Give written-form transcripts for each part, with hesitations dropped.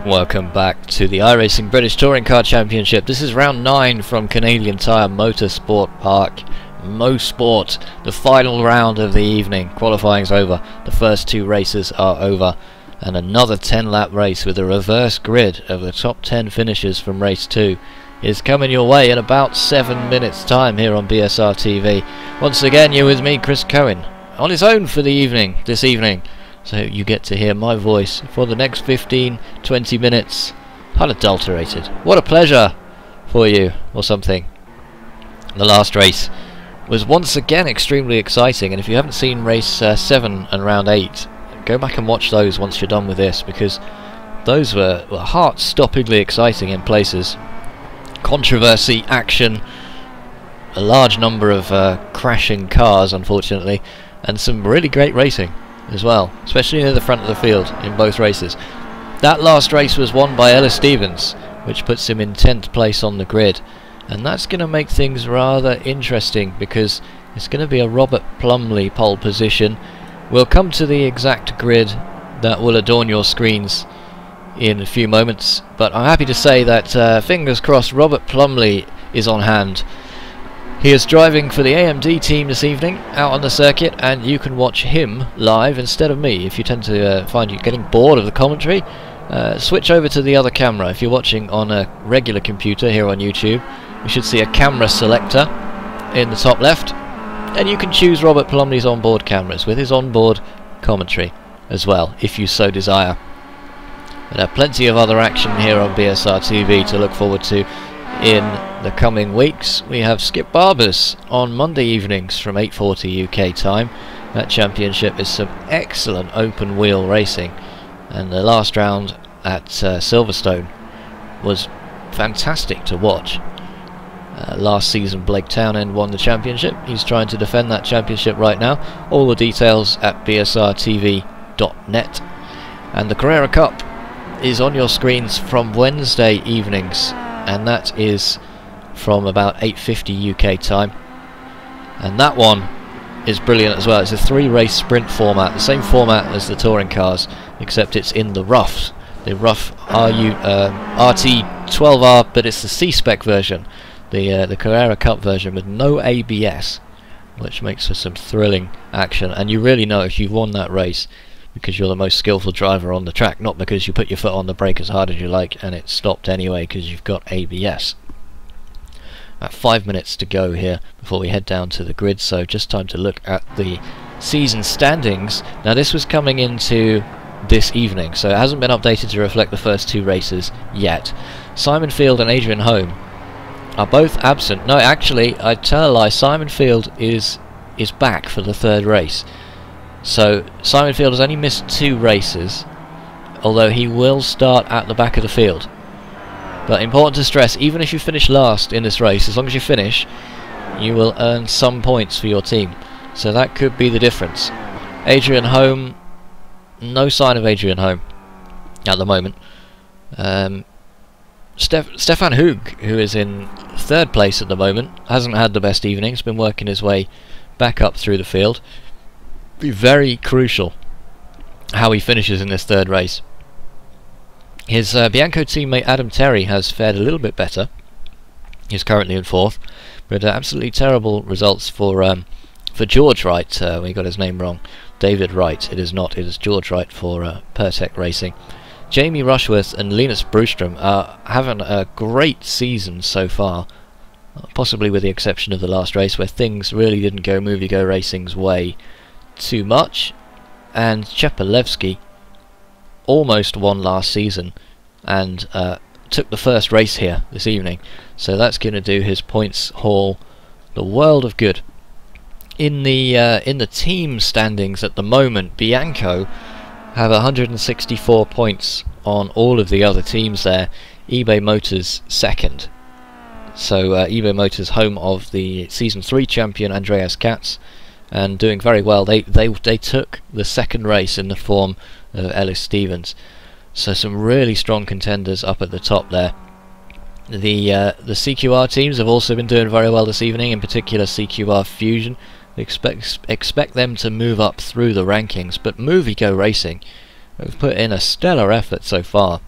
Welcome back to the iRacing British Touring Car Championship. This is round 9 from Canadian Tire Motorsport Park Mosport, the final round of the evening. Qualifying's over, the first 2 races are over, and another 10-lap race with a reverse grid of the top 10 finishers from race 2 is coming your way in about 7 minutes time here on BSR TV. Once again, you're with me, Chris Cohen, on his own for the evening, this evening. So you get to hear my voice for the next 15-20 minutes, unadulterated. What a pleasure for you, or something. The last race was once again extremely exciting, and if you haven't seen race 7 and round 8, go back and watch those once you're done with this, because those were heart-stoppingly exciting in places. Controversy, action, a large number of crashing cars, unfortunately, and some really great racing as well, especially near the front of the field in both races. That last race was won by Ellis Stevens, which puts him in 10th place on the grid, and that's going to make things rather interesting because it's going to be a Robert Plumley pole position. We'll come to the exact grid that will adorn your screens in a few moments, but I'm happy to say that fingers crossed, Robert Plumley is on hand. He is driving for the AMD team this evening out on the circuit, and you can watch him live instead of me. If you tend to find you getting bored of the commentary, switch over to the other camera. If you're watching on a regular computer here on YouTube, you should see a camera selector in the top left, and you can choose Robert Plumley's onboard cameras with his onboard commentary as well, if you so desire. But plenty of other action here on BSR TV to look forward to in the coming weeks. We have Skip Barber's on Monday evenings from 8:40 UK time. That championship is some excellent open wheel racing, and the last round at Silverstone was fantastic to watch. Last season Blake Townend won the championship. He's trying to defend that championship right now. All the details at bsrtv.net, and the Carrera Cup is on your screens from Wednesday evenings, and that is from about 8:50 UK time, and that one is brilliant as well. It's a 3-race sprint format, the same format as the touring cars, except it's in the rough RT12R, but it's the C-Spec version, the Carrera Cup version with no ABS, which makes for some thrilling action. And you really know if you've won that race because you're the most skillful driver on the track, not because you put your foot on the brake as hard as you like and it stopped anyway because you've got ABS. About 5 minutes to go here before we head down to the grid, so just time to look at the season standings. Now this was coming into this evening, so it hasn't been updated to reflect the first 2 races yet. Simon Field and Adrian Home are both absent. No, actually, I tell a lie, Simon Field is back for the 3rd race. So Simon Field has only missed 2 races, although he will start at the back of the field. But important to stress, even if you finish last in this race, as long as you finish, you will earn some points for your team. So that could be the difference. Adrian Home, no sign of Adrian Home at the moment. Stefan Hug, who is in 3rd place at the moment, hasn't had the best evening. He's been working his way back up through the field. Be very crucial how he finishes in this 3rd race. His Bianco teammate Adam Terry has fared a little bit better. He's currently in 4th, but absolutely terrible results for George Wright. We got his name wrong. David Wright. It is not. It is George Wright for Pertec Racing. Jamie Rushworth and Linus Brustrom are having a great season so far, possibly with the exception of the last race where things really didn't go Movie-Go Racing's way too much, and Chepalevsky almost won last season and took the first race here this evening, so that's going to do his points haul the world of good. In the team standings at the moment, Bianco have 164 points on all of the other teams there. eBay Motors 2nd, so eBay Motors, home of the season 3 champion Andreas Katz, and doing very well. They took the 2nd race in the form of Ellis Stevens, so some really strong contenders up at the top there. The CQR teams have also been doing very well this evening, in particular CQR Fusion. We expect them to move up through the rankings, but Movie-Go Racing have put in a stellar effort so far.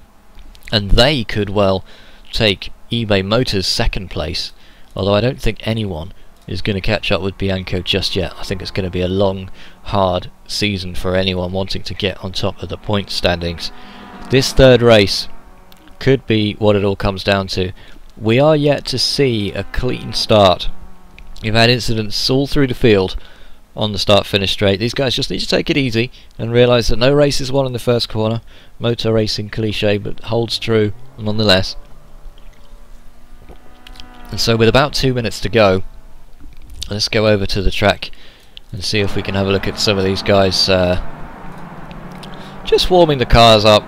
and they could well take eBay Motors' second place, although I don't think anyone is going to catch up with Bianco just yet. I think it's going to be a long, hard season for anyone wanting to get on top of the point standings. This third race could be what it all comes down to. We are yet to see a clean start. You've had incidents all through the field on the start-finish straight. These guys just need to take it easy and realise that no race is won in the first corner. Motor racing cliche, but holds true nonetheless. And so with about 2 minutes to go, let's go over to the track and see if we can have a look at some of these guys just warming the cars up.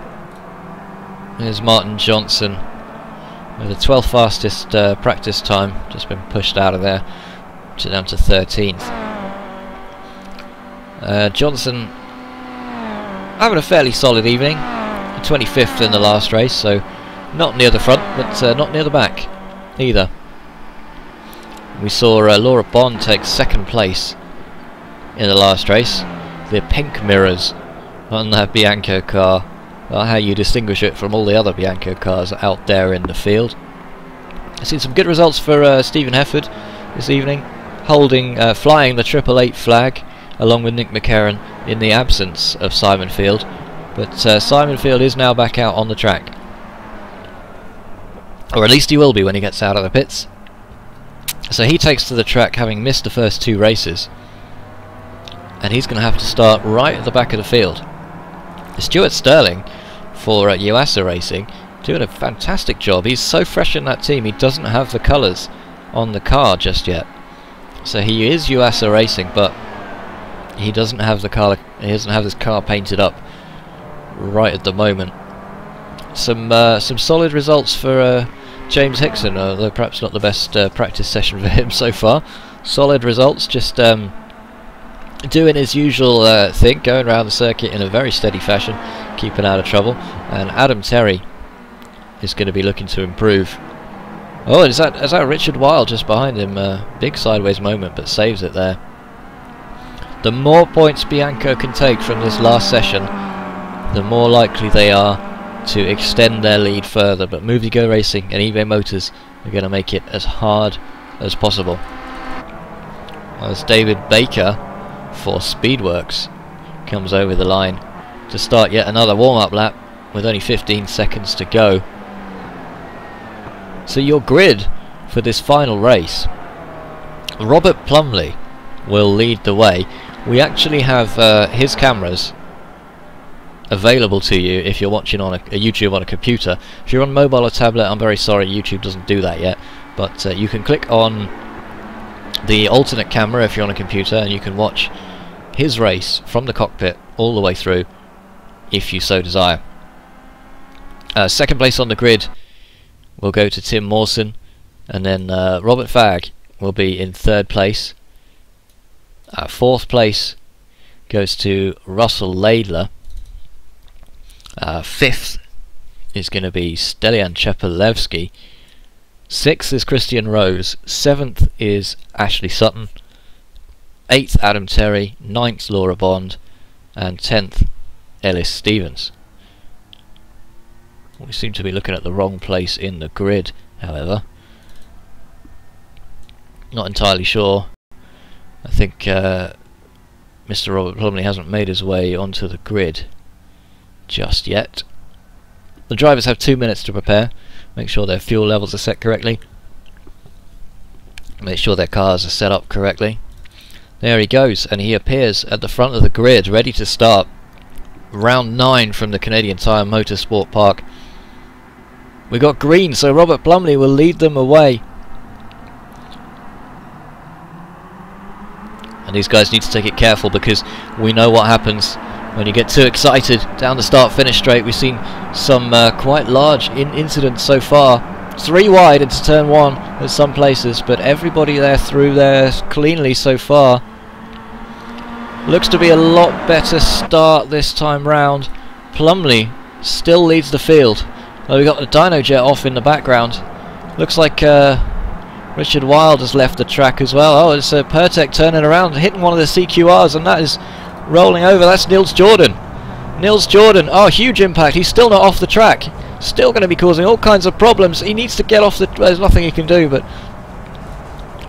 Here's Martin Johnson with the 12th fastest practice time, just been pushed out of there down to 13th. Johnson having a fairly solid evening, 25th in the last race, so not near the front but not near the back either. We saw Laura Bond take second place in the last race. The pink mirrors on that Bianco car are how you distinguish it from all the other Bianco cars out there in the field. I've seen some good results for Stephen Hefford this evening, flying the 888 flag along with Nick McCarran in the absence of Simon Field, but Simon Field is now back out on the track, or at least he will be when he gets out of the pits. So he takes to the track having missed the first 2 races, and he's going to have to start right at the back of the field. Stuart Sterling for Yuasa Racing doing a fantastic job. He's so fresh in that team, he doesn't have the colours on the car just yet. So he is Yuasa Racing, but he doesn't have the car. He doesn't have this car painted up right at the moment. Some solid results for James Hickson, although perhaps not the best practice session for him so far. Solid results, just doing his usual thing, going around the circuit in a very steady fashion, keeping out of trouble. And Adam Terry is going to be looking to improve. Oh, is that Richard Wilde just behind him? Big sideways moment, but saves it there. The more points Bianco can take from this last session, the more likely they are to extend their lead further, but Movie Go Racing and eBay Motors are going to make it as hard as possible. As David Baker for Speedworks comes over the line to start yet another warm-up lap with only 15 seconds to go. So your grid for this final race: Robert Plumley will lead the way. We actually have his cameras available to you if you're watching on a YouTube on a computer. If you're on mobile or tablet, I'm very sorry, YouTube doesn't do that yet, but you can click on the alternate camera if you're on a computer and you can watch his race from the cockpit all the way through if you so desire. Second place on the grid will go to Tim Mawson, and then Robert Fagg will be in third place. Fourth place goes to Russell Laidler. Fifth is going to be Stelian Chepelevsky. Sixth is Christian Rose. Seventh is Ashley Sutton. Eighth, Adam Terry. Ninth, Laura Bond. And 10th, Ellis Stevens. We seem to be looking at the wrong place in the grid, however. Not entirely sure. I think Mr. Robert Plumley hasn't made his way onto the grid just yet. The drivers have 2 minutes to prepare, make sure their fuel levels are set correctly, make sure their cars are set up correctly. There he goes, and he appears at the front of the grid, ready to start round 9 from the Canadian Tire Motorsport Park. We got green, so Robert Plumley will lead them away. And these guys need to take it careful, because we know what happens when you get too excited down the start-finish straight. We've seen some quite large incidents so far. 3 wide into turn 1 at some places, but everybody there through there cleanly so far. Looks to be a lot better start this time round. Plumley still leads the field. We've got the Dyno Jet off in the background. Looks like Richard Wilde has left the track as well. Oh, it's Pertek turning around, hitting one of the CQRs, and that is rolling over. That's Nils Jordan. Nils Jordan, oh, huge impact. He's still not off the track. Still going to be causing all kinds of problems. He needs to get off the... There's nothing he can do, but...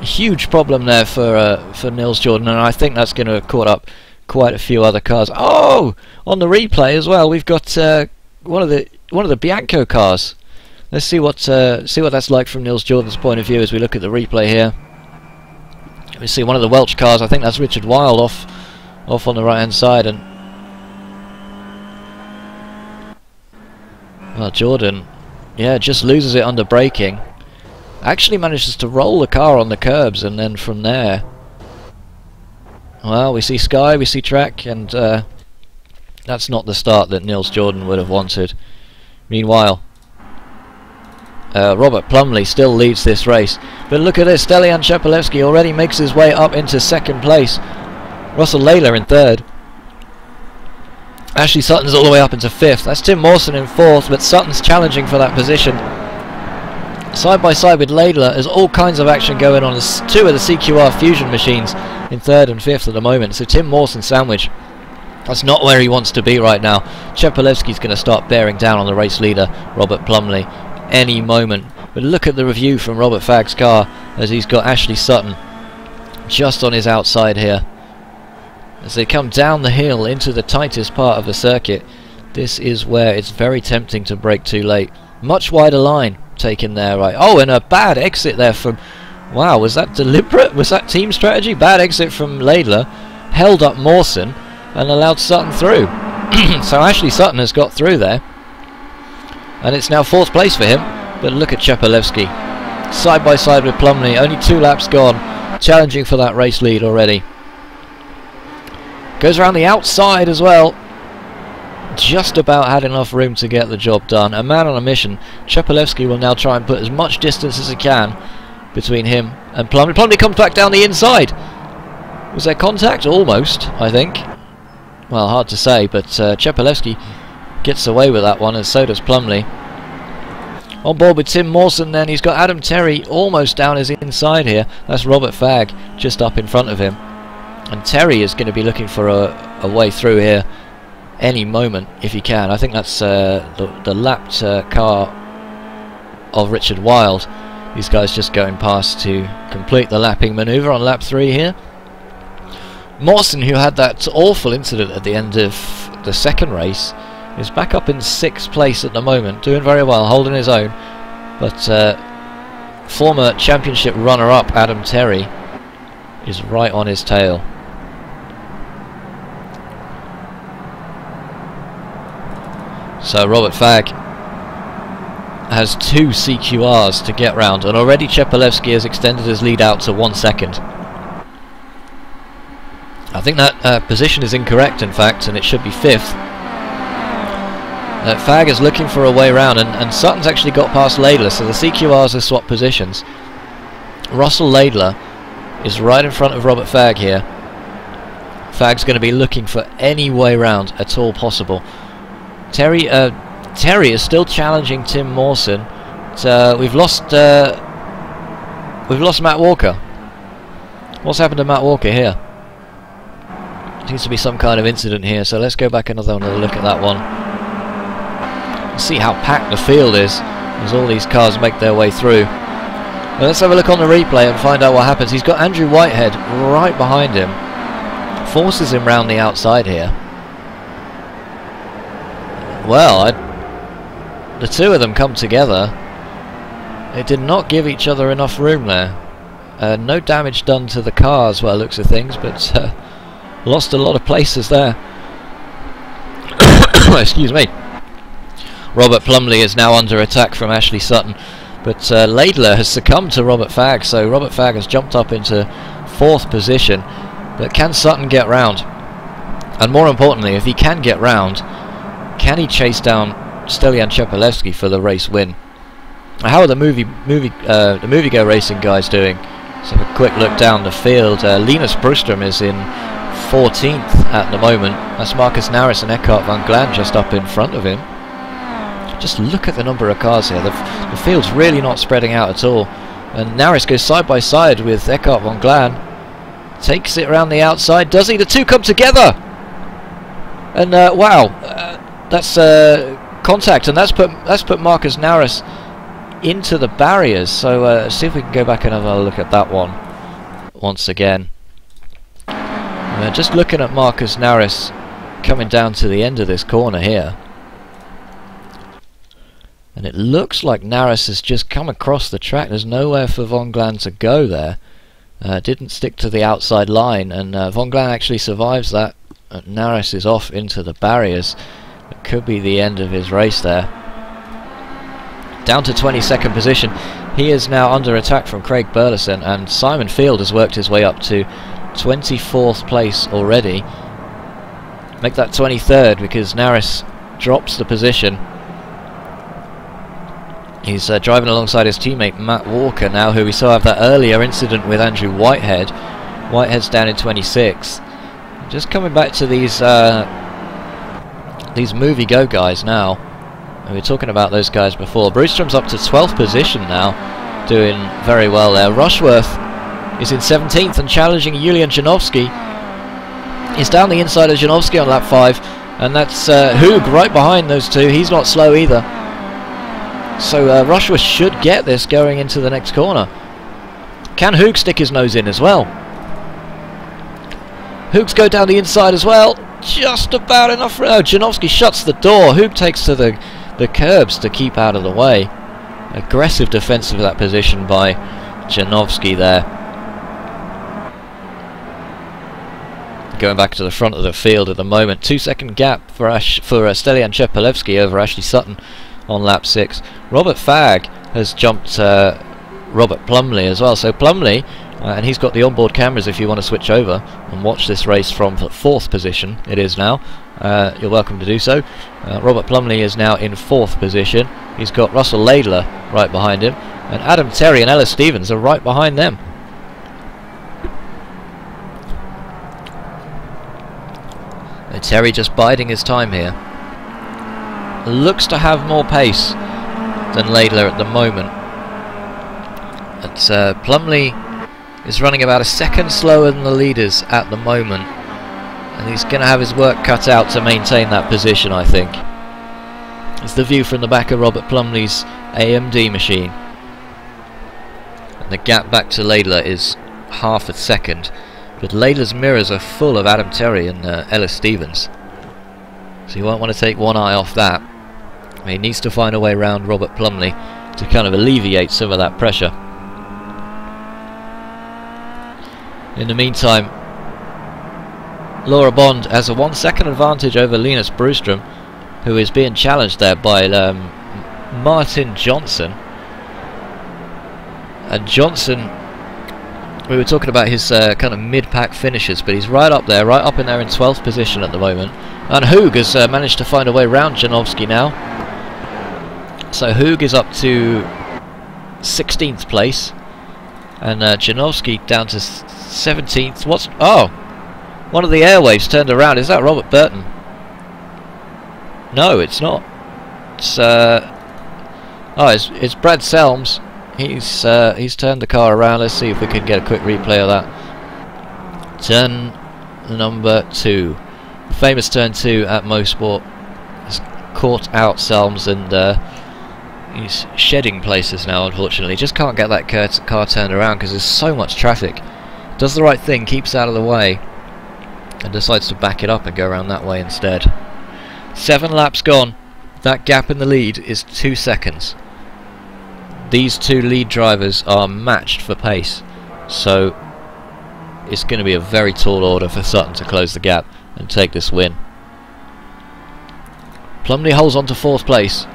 A huge problem there for Nils Jordan, and I think that's going to have caught up quite a few other cars. Oh! On the replay as well, we've got one of the Bianco cars. Let's see what that's like from Nils Jordan's point of view as we look at the replay here. We see one of the Welch cars. I think that's Richard Wilde off on the right hand side, and well, Jordan, yeah, just loses it under braking. Actually manages to roll the car on the curbs, and then from there, well, we see sky, we see track, and that's not the start that Nils Jordan would have wanted. Meanwhile, Robert Plumley still leads this race, but look at this, Stelian Chepelevsky already makes his way up into second place. Russell Layla in third. Ashley Sutton's all the way up into fifth. That's Tim Mawson in fourth, but Sutton's challenging for that position. Side by side with Laidler, there's all kinds of action going on. There's two of the CQR Fusion machines in third and fifth at the moment. So Tim Mawson sandwich. That's not where he wants to be right now. Chepelevsky's going to start bearing down on the race leader, Robert Plumley, any moment. But look at the review from Robert Fagg's car as he's got Ashley Sutton just on his outside here. As they come down the hill into the tightest part of the circuit, this is where it's very tempting to brake too late. Much wider line taken there, right? Oh, and a bad exit there from... Wow, was that deliberate? Was that team strategy? Bad exit from Laidler, held up Mawson and allowed Sutton through. So Ashley Sutton has got through there, and it's now fourth place for him. But look at Chepelevsky, side by side with Plumley, only 2 laps gone, challenging for that race lead already. Goes around the outside as well. Just about had enough room to get the job done. A man on a mission. Chepelevsky will now try and put as much distance as he can between him and Plumley. Plumley comes back down the inside. Was there contact? Almost, I think. Well, hard to say, but Chepelevsky gets away with that one, and so does Plumley. On board with Tim Mawson then, he's got Adam Terry almost down his inside here. That's Robert Fagg just up in front of him. And Terry is going to be looking for a way through here any moment if he can. I think that's the lapped car of Richard Wilde. These guys just going past to complete the lapping manoeuvre on lap 3 here. Mawson, who had that awful incident at the end of the second race, is back up in 6th place at the moment, doing very well, holding his own. But former championship runner-up Adam Terry is right on his tail. So Robert Fagg has 2 CQRs to get round, and already Chepelevsky has extended his lead out to 1 second. I think that position is incorrect, in fact, and it should be 5th. Fagg is looking for a way round, and Sutton's actually got past Laidler, so the CQRs have swapped positions. Russell Laidler is right in front of Robert Fagg here. Fagg's going to be looking for any way round at all possible. Terry is still challenging Tim Mawson. We've lost Matt Walker. What's happened to Matt Walker here? Seems to be some kind of incident here, so let's go back another look at that one. See how packed the field is as all these cars make their way through. Now let's have a look on the replay and find out what happens. He's got Andrew Whitehead right behind him, forces him round the outside here. Well, the two of them come together. It did not give each other enough room there. No damage done to the cars by the looks of things, but lost a lot of places there. Excuse me. Robert Plumley is now under attack from Ashley Sutton, but Laidler has succumbed to Robert Fagg, so Robert Fagg has jumped up into 4th position. But can Sutton get round? And more importantly, if he can get round, can he chase down Stelian Chepelevsky for the race win? How are the Movie Go Racing guys doing? Let's have a quick look down the field. Linus Brustrom is in 14th at the moment. That's Marcus Naris and Eckhart van Glan just up in front of him. Just look at the number of cars here. The field's really not spreading out at all. And Naris goes side by side with Eckhart van Glan. Takes it around the outside. Does he? The two come together! And wow, that's contact, and that's put Marcus Naris into the barriers. So see if we can go back and have a look at that one once again. Just looking at Marcus Naris coming down to the end of this corner here, and it looks like Naris has just come across the track. There's nowhere for Von Glan to go there. Didn't stick to the outside line, and Von Glan actually survives that. Naris is off into the barriers. It could be the end of his race there. Down to 22nd position. He is now under attack from Craig Burleson, and Simon Field has worked his way up to 24th place already. Make that 23rd because Naris drops the position. He's driving alongside his teammate Matt Walker now, who we saw have that earlier incident with Andrew Whitehead. Whitehead's down in 26th. Just coming back to these movie go guys now. We were talking about those guys before. Brewstrom's up to 12th position now, doing very well there. Rushworth is in 17th and challenging Julian Janowski. He's down the inside of Janowski on lap 5, and that's Hoog right behind those two. He's not slow either. So Rushworth should get this going into the next corner. Can Hoog stick his nose in as well? Hoog's go down the inside as well. Just about enough. Oh, Janowski shuts the door. Hoog takes to the curbs to keep out of the way. Aggressive defence of that position by Janowski there. Going back to the front of the field at the moment. 2-second gap for Stelian Czepelewski over Ashley Sutton on lap 6. Robert Fagg has jumped Robert Plumley as well. So Plumley, and he's got the onboard cameras if you want to switch over and watch this race from the 4th position. It is now. You're welcome to do so. Robert Plumley is now in 4th position. He's got Russell Laidler right behind him, and Adam Terry and Ellis Stevens are right behind them. And Terry just biding his time here. Looks to have more pace than Laidler at the moment. Plumley is running about a second slower than the leaders at the moment, and he's going to have his work cut out to maintain that position, I think. It's the view from the back of Robert Plumley's AMD machine, and the gap back to Laidler is half a second, but Laidler's mirrors are full of Adam Terry and Ellis Stevens, so you won't want to take one eye off that. He needs to find a way around Robert Plumley to kind of alleviate some of that pressure. In the meantime, Laura Bond has a 1 second advantage over Linus Brewstrom, who is being challenged there by Martin Johnson. And Johnson, we were talking about his kind of mid-pack finishes, but he's right up there, right up in there in 12th position at the moment. And Hoog has managed to find a way around Janowski now. So Hoog is up to 16th place, and Janowski down to 17th. One of the airwaves turned around. Is that Robert Burton? No, it's not. It's Brad Selms. He's turned the car around. Let's see if we can get a quick replay of that. Turn number 2, famous turn 2 at Mosport. Has caught out Selms, and he's shedding places now, unfortunately. Just can't get that car turned around because there's so much traffic. Does the right thing, keeps out of the way, and decides to back it up and go around that way instead. 7 laps gone. That gap in the lead is 2 seconds. These two lead drivers are matched for pace, so it's going to be a very tall order for Sutton to close the gap and take this win. Plumley holds on to 4th place,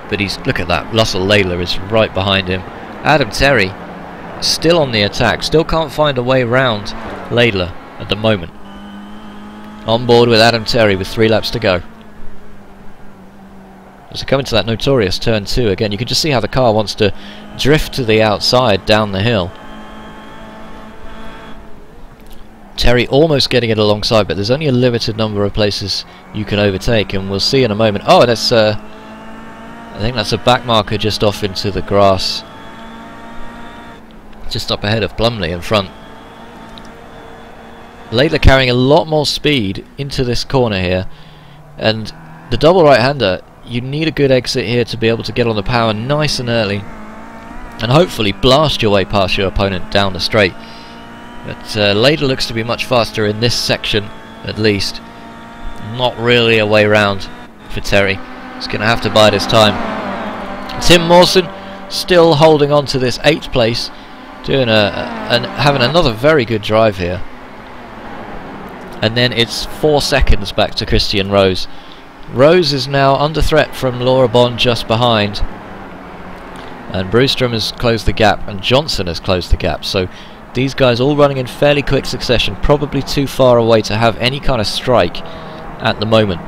but look at that, Russell Laidler is right behind him. Adam Terry still on the attack, still can't find a way round Laidler at the moment. On board with Adam Terry with 3 laps to go. As we come into that notorious turn 2 again, you can just see how the car wants to drift to the outside down the hill. Terry almost getting it alongside, but there's only a limited number of places you can overtake, and we'll see in a moment. Oh, that's I think that's a back marker just off into the grass, just up ahead of Plumley in front. Laidler carrying a lot more speed into this corner here, and the double right-hander, you need a good exit here to be able to get on the power nice and early, and hopefully blast your way past your opponent down the straight. But Lader looks to be much faster in this section, at least. Not really a way round for Terry. He's going to have to bide his time. Tim Mawson still holding on to this 8th place, doing having another very good drive here. And then it's 4 seconds back to Christian Rose. Rose is now under threat from Laura Bond just behind, and Brewstrom has closed the gap, and Johnson has closed the gap. So these guys all running in fairly quick succession, probably too far away to have any kind of strike at the moment.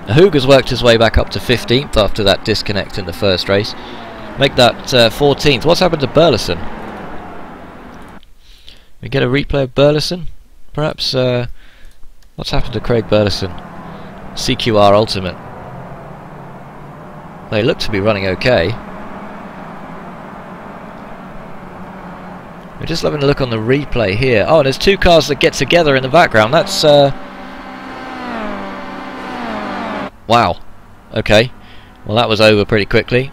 Hoog has worked his way back up to 15th after that disconnect in the first race. Make that 14th. What's happened to Burleson? We get a replay of Burleson? Perhaps, what's happened to Craig Burleson? CQR Ultimate. They look to be running okay. We're just having a look on the replay here. Oh, there's 2 cars that get together in the background. That's, wow. Okay. Well, that was over pretty quickly.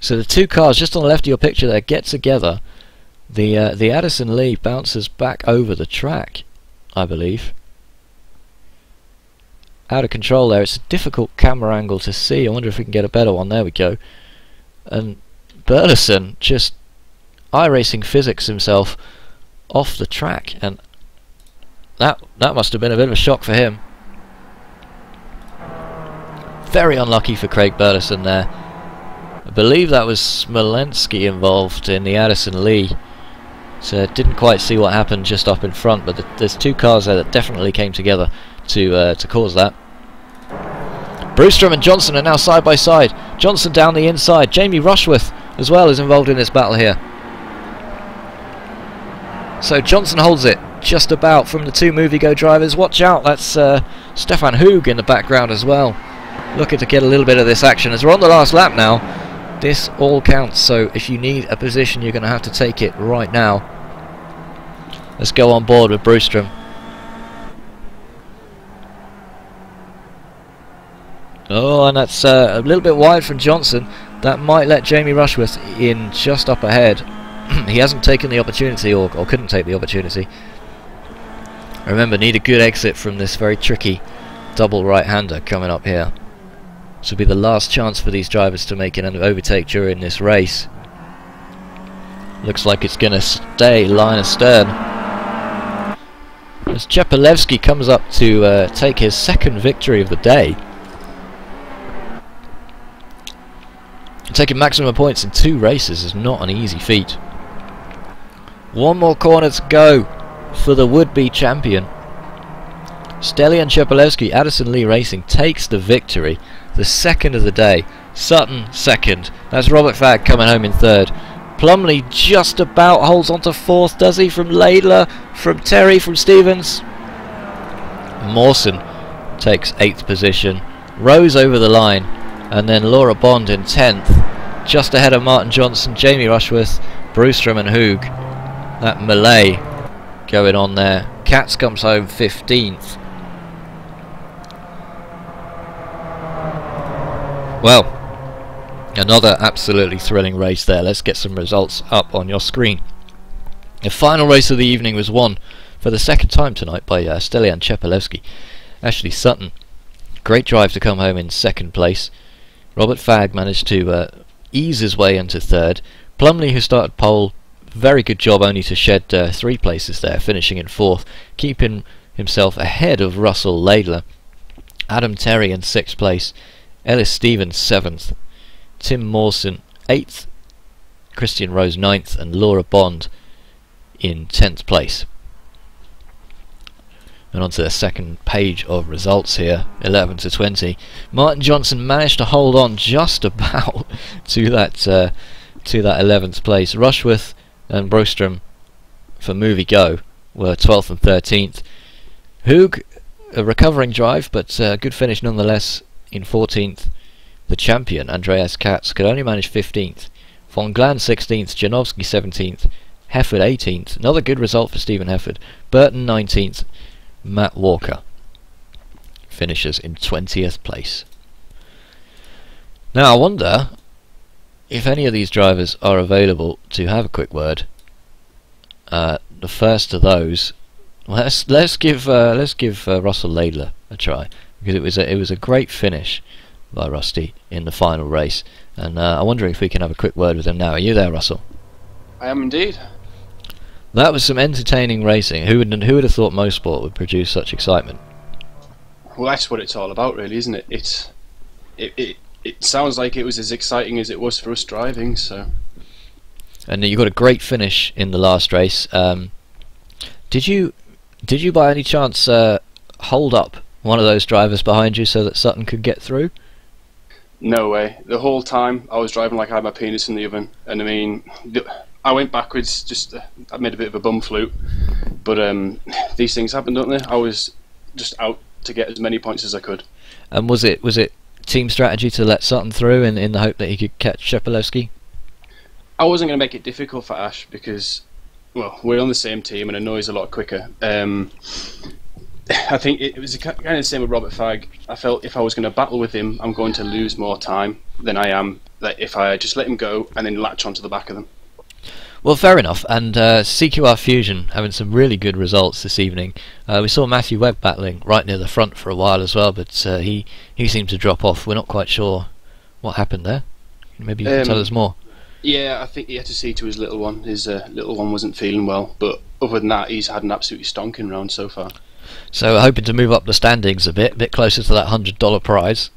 So the 2 cars just on the left of your picture there get together. The Addison Lee bounces back over the track, I believe. Out of control there. It's a difficult camera angle to see. I wonder if we can get a better one. There we go. And Burleson just iRacing physics himself off the track, and that must have been a bit of a shock for him. Very unlucky for Craig Burleson there. I believe that was Smolensky involved in the Addison Lee. So didn't quite see what happened just up in front, but there's 2 cars there that definitely came together to cause that. Brewstrom and Johnson are now side by side. Johnson down the inside. Jamie Rushworth as well is involved in this battle here. So Johnson holds it just about from the 2 MovieGo drivers. Watch out, that's Stefan Hoog in the background as well, looking to get a little bit of this action. As we're on the last lap now, this all counts, so if you need a position you're going to have to take it right now. Let's go on board with Brewstrom. Oh, and that's a little bit wide from Johnson. That might let Jamie Rushworth in just up ahead. He hasn't taken the opportunity, or couldn't take the opportunity. Remember, need a good exit from this very tricky double right-hander coming up here. This will be the last chance for these drivers to make an overtake during this race. Looks like it's going to stay line astern, as Chepelevsky comes up to take his 2nd victory of the day. Taking maximum points in 2 races is not an easy feat. 1 more corner to go for the would-be champion. Stelian Chepelevsky, Addison Lee Racing, takes the victory. The 2nd of the day. Sutton 2nd. That's Robert Fagg coming home in 3rd. Plumley just about holds on to 4th, does he? From Laidler, from Terry, from Stevens. Mawson takes 8th position. Rose over the line. And then Laura Bond in 10th. Just ahead of Martin Johnson, Jamie Rushworth, Brewstrom and Hoog. That melee going on there. Katz comes home 15th. Well, another absolutely thrilling race there. Let's get some results up on your screen. The final race of the evening was won for the 2nd time tonight by Stelian Chepelevsky. Ashley Sutton, great drive to come home in 2nd place. Robert Fagg managed to ease his way into 3rd. Plumley, who started pole, very good job only to shed 3 places there, finishing in 4th, keeping himself ahead of Russell Laidler. Adam Terry in 6th place. Ellis Stevens 7th. Tim Mawson 8th. Christian Rose 9th. And Laura Bond in 10th place. And on to the 2nd page of results here, 11 to 20. Martin Johnson managed to hold on just about to that 11th place. Rushworth and Brostrom for MovieGo were 12th and 13th. Hoog, a recovering drive, but a good finish nonetheless in 14th. The champion, Andreas Katz, could only manage 15th. Von Glan 16th, Janowski 17th, Hefford 18th. Another good result for Stephen Hefford. Burton 19th, Matt Walker finishes in 20th place. Now I wonder if any of these drivers are available to have a quick word. The first of those, let's give Russell Laidler a try, because it was a great finish by Rusty in the final race, and I'm wondering if we can have a quick word with him now. Are you there, Russell? I am indeed. That was some entertaining racing. Who would have thought Mosport would produce such excitement? Well, that's what it's all about, really, isn't it? It sounds like it was as exciting as it was for us driving. So. And you got a great finish in the last race. Did you by any chance hold up one of those drivers behind you so that Sutton could get through? No way. The whole time I was driving like I had my penis in the oven, and I mean, I went backwards. I made a bit of a bum flute, but these things happen, don't they? I was just out to get as many points as I could. And was it team strategy to let Sutton through in the hope that he could catch Shepelewski? I wasn't going to make it difficult for Ash because, well, we're on the same team and I know he's a lot quicker. I think it was kind of the same with Robert Fagg. I felt if I was going to battle with him, I'm going to lose more time than I am if I just let him go and then latch onto the back of them. Well, fair enough. And CQR Fusion having some really good results this evening. We saw Matthew Webb battling right near the front for a while as well, but he seemed to drop off. We're not quite sure what happened there. Maybe you can tell us more. Yeah, I think he had to see to his little one. His little one wasn't feeling well, but other than that, he's had an absolutely stonking round so far. So hoping to move up the standings a bit closer to that $100 prize.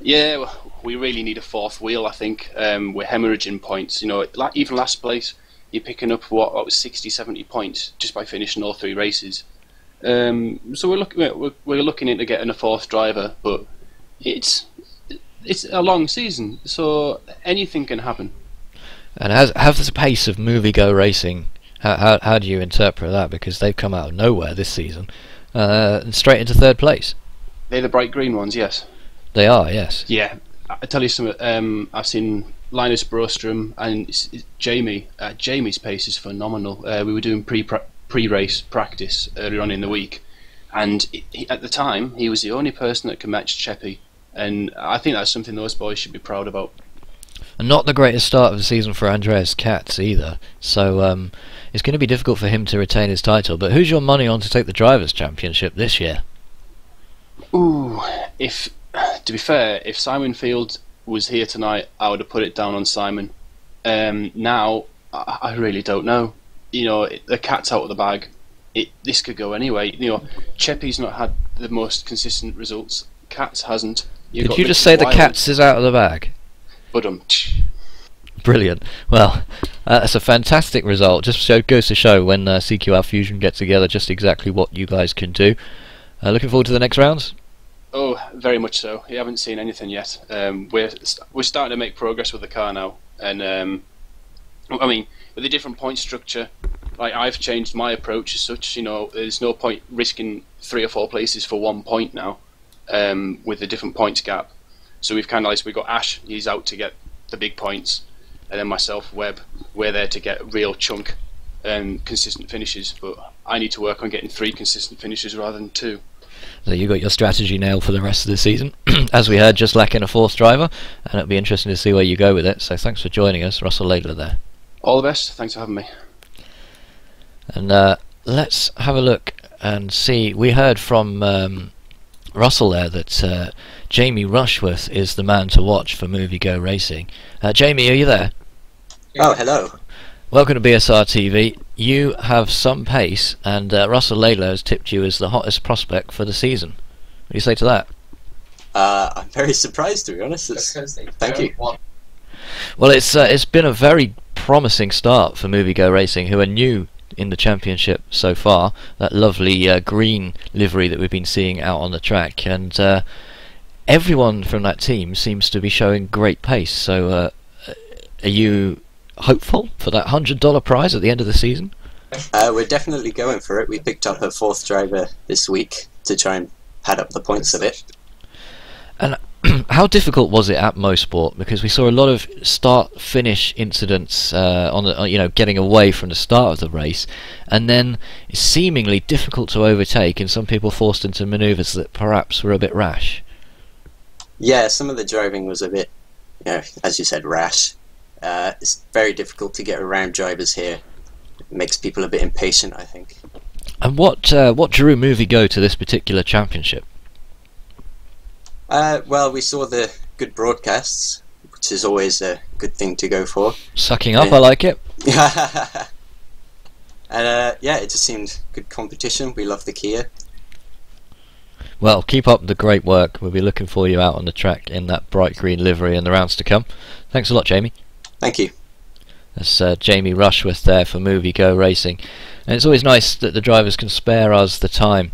Yeah, well, we really need a fourth wheel. I think we're hemorrhaging points. You know, like even last place, you're picking up what was 60, 70 points just by finishing all 3 races. So we're looking into getting a fourth driver, but it's a long season, so anything can happen. And have the pace of MovieGo Racing. How do you interpret that? Because they've come out of nowhere this season and straight into 3rd place. They're the bright green ones, yes. They are, yes. Yeah, I tell you something. I've seen Linus Brostrom and Jamie. Jamie's pace is phenomenal. We were doing pre-race practice earlier on in the week, and at the time he was the only person that could match Cheppy, and I think that's something those boys should be proud about. And not the greatest start of the season for Andreas Katz either, so it's going to be difficult for him to retain his title. But who's your money on to take the Drivers' Championship this year? Ooh, to be fair, if Simon Field was here tonight, I would have put it down on Simon. Now, I really don't know. You know, the cat's out of the bag. This could go anyway. You know, Cheppy's not had the most consistent results. Katz hasn't. Did you just say the Katz is out of the bag? Brilliant. Well, that's a fantastic result. Just goes to show when CQR Fusion get together just exactly what you guys can do. Looking forward to the next rounds? Oh, very much so. You haven't seen anything yet. We're starting to make progress with the car now, and I mean, with the different point structure, like I've changed my approach as such. You know, there's no point risking 3 or 4 places for 1 point now, with the different points gap. So we've kind of we've got Ash. He's out to get the big points, and then myself, Webb, we're there to get a real chunk and consistent finishes. But I need to work on getting 3 consistent finishes rather than 2. So you got your strategy nailed for the rest of the season. As we heard, just lacking a 4th driver, and it'll be interesting to see where you go with it. So thanks for joining us, Russell Laidler there. All the best. Thanks for having me. And let's have a look and see. We heard from Russell there that Jamie Rushworth is the man to watch for MovieGo Racing. Jamie, are you there? Oh, hello. Welcome to BSR TV. You have some pace, and Russell Laidler has tipped you as the hottest prospect for the season. What do you say to that? I'm very surprised, to be honest. Thank you. Well, it's been a very promising start for MovieGo Racing, who are new in the championship so far. That lovely green livery that we've been seeing out on the track, and everyone from that team seems to be showing great pace. So, are you hopeful for that $100 prize at the end of the season? We're definitely going for it. We picked up a 4th driver this week to try and pad up the points a bit. And How difficult was it at Mosport? Because we saw a lot of start-finish incidents on the, getting away from the start of the race, and then it's seemingly difficult to overtake, and some people forced into manoeuvres that perhaps were a bit rash. Yeah, some of the driving was a bit, as you said, rash. It's very difficult to get around drivers here. It makes people a bit impatient, I think. And what drew Movigo to this particular championship? Well, we saw the good broadcasts, which is always a good thing to go for. Sucking up, I like it. And yeah, it just seemed good competition. We love the Kia. Well, keep up the great work. We'll be looking for you out on the track in that bright green livery in the rounds to come. Thanks a lot, Jamie. Thank you. That's Jamie Rushworth there for Movigo Racing. And it's always nice that the drivers can spare us the time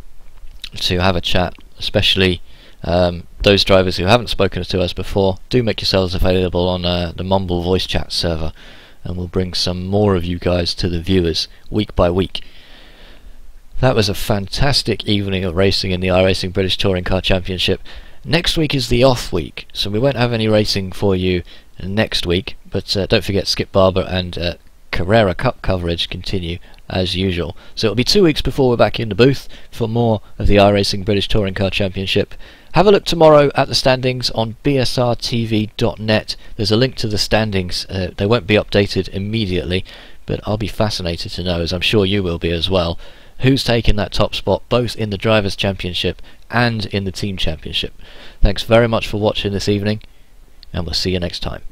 to have a chat, especially those drivers who haven't spoken to us before. Do make yourselves available on the Mumble voice chat server, and we'll bring some more of you guys to the viewers week by week. That was a fantastic evening of racing in the iRacing British Touring Car Championship. Next week is the off week, so we won't have any racing for you next week, but don't forget Skip Barber and Carrera Cup coverage continue as usual. So it'll be 2 weeks before we're back in the booth for more of the iRacing British Touring Car Championship. Have a look tomorrow at the standings on bsrtv.net. There's a link to the standings. They won't be updated immediately, but I'll be fascinated to know, as I'm sure you will be as well, who's taken that top spot both in the Drivers' Championship and in the Team Championship. Thanks very much for watching this evening, and we'll see you next time.